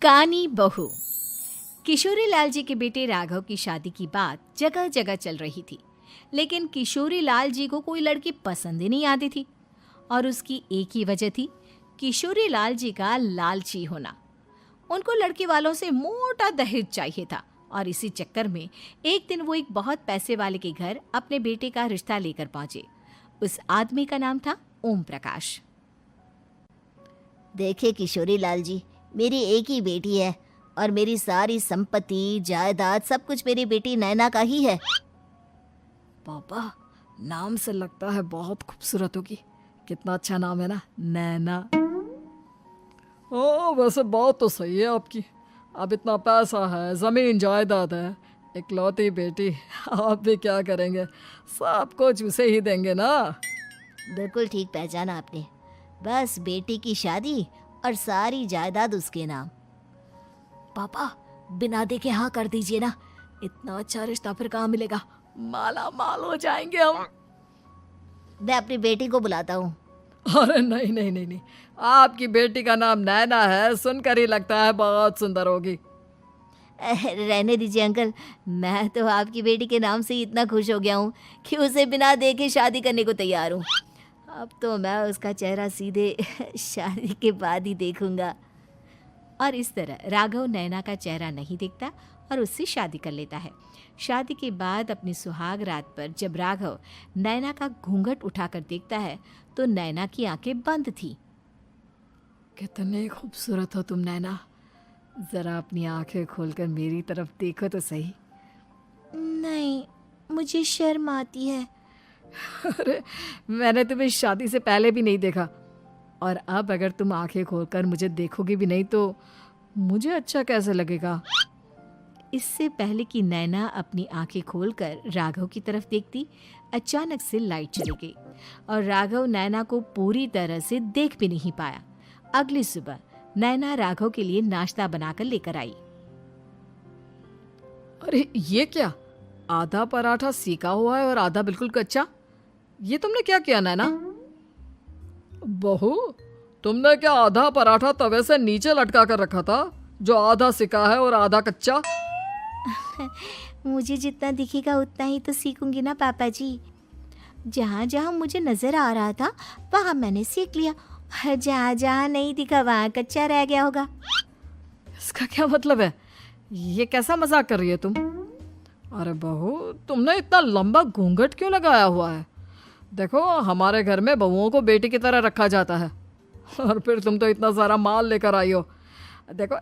कानी बहू। किशोरी लाल जी के बेटे राघव की शादी की बात जगह जगह चल रही थी, लेकिन किशोरी लाल जी को कोई लड़की पसंद ही नहीं आती थी। और उसकी एक ही वजह थी, किशोरी लाल जी का लालची होना। उनको लड़की वालों से मोटा दहेज चाहिए था और इसी चक्कर में एक दिन वो एक बहुत पैसे वाले के घर अपने बेटे का रिश्ता लेकर पहुंचे। उस आदमी का नाम था ओम प्रकाश। देखे किशोरी लाल जी, मेरी एक ही बेटी है और मेरी सारी संपत्ति जायदाद सब कुछ मेरी बेटी नैना का ही है। पापा, नाम से लगता है बहुत खूबसूरत होगी। कितना अच्छा नाम है ना, नैना। ओ, वैसे बात तो सही है आपकी। अब इतना पैसा है, जमीन जायदाद है, इकलौती बेटी, आप भी क्या करेंगे? सब कुछ उसे ही देंगे ना। बिल्कुल ठीक पहचाना आपने। बस बेटी की शादी और सारी जायदाद उसके नाम। पापा, बिना देखे हाँ कर दीजिए ना। इतना अच्छा रिश्ता फिर कहाँ मिलेगा? माला माल हो जाएंगे हम। मैं अपनी बेटी को बुलाता हूँ। अरे नहीं नहीं नहीं नहीं, आपकी बेटी का नाम नैना है, सुनकर ही लगता है बहुत सुंदर होगी। रहने दीजिए अंकल, मैं तो आपकी बेटी के नाम से ही इतना खुश हो गया हूँ कि उसे बिना देखे शादी करने को तैयार हूँ। अब तो मैं उसका चेहरा सीधे शादी के बाद ही देखूंगा। और इस तरह राघव नैना का चेहरा नहीं देखता और उससे शादी कर लेता है। शादी के बाद अपनी सुहाग रात पर जब राघव नैना का घूंघट उठाकर देखता है तो नैना की आंखें बंद थी। कितनी खूबसूरत हो तुम नैना, जरा अपनी आंखें खोलकर मेरी तरफ देखो तो सही। नहीं, मुझे शर्म आती है। अरे, मैंने तुम्हें शादी से पहले भी नहीं देखा, और अब अगर तुम आंखें खोलकर मुझे देखोगी भी नहीं तो मुझे अच्छा कैसे लगेगा? इससे पहले कि नैना अपनी आंखें खोलकर राघव की तरफ देखती, अचानक से लाइट चली गई और राघव नैना को पूरी तरह से देख भी नहीं पाया। अगली सुबह नैना राघव के लिए नाश्ता बनाकर लेकर आई। अरे ये क्या, आधा पराठा सीका हुआ है और आधा बिल्कुल कच्चा। ये तुमने क्या किया नैना? बहू, तुमने क्या आधा पराठा तवे से नीचे लटका कर रखा था, जो आधा सिका है और आधा कच्चा? मुझे जितना दिखेगा उतना ही तो सीखूंगी ना पापा जी। जहाँ जहाँ मुझे नजर आ रहा था वहाँ मैंने सीख लिया, जहाँ जहाँ नहीं दिखा वहाँ कच्चा रह गया होगा। इसका क्या मतलब है? ये कैसा मजाक कर रही है तुम? अरे बहू, तुमने इतना लंबा घूंघट क्यों लगाया हुआ है? देखो, हमारे घर में बहुओं को बेटी की तरह रखा जाता है, और फिर तुम तो इतना सारा माल लेकर आई हो। देखो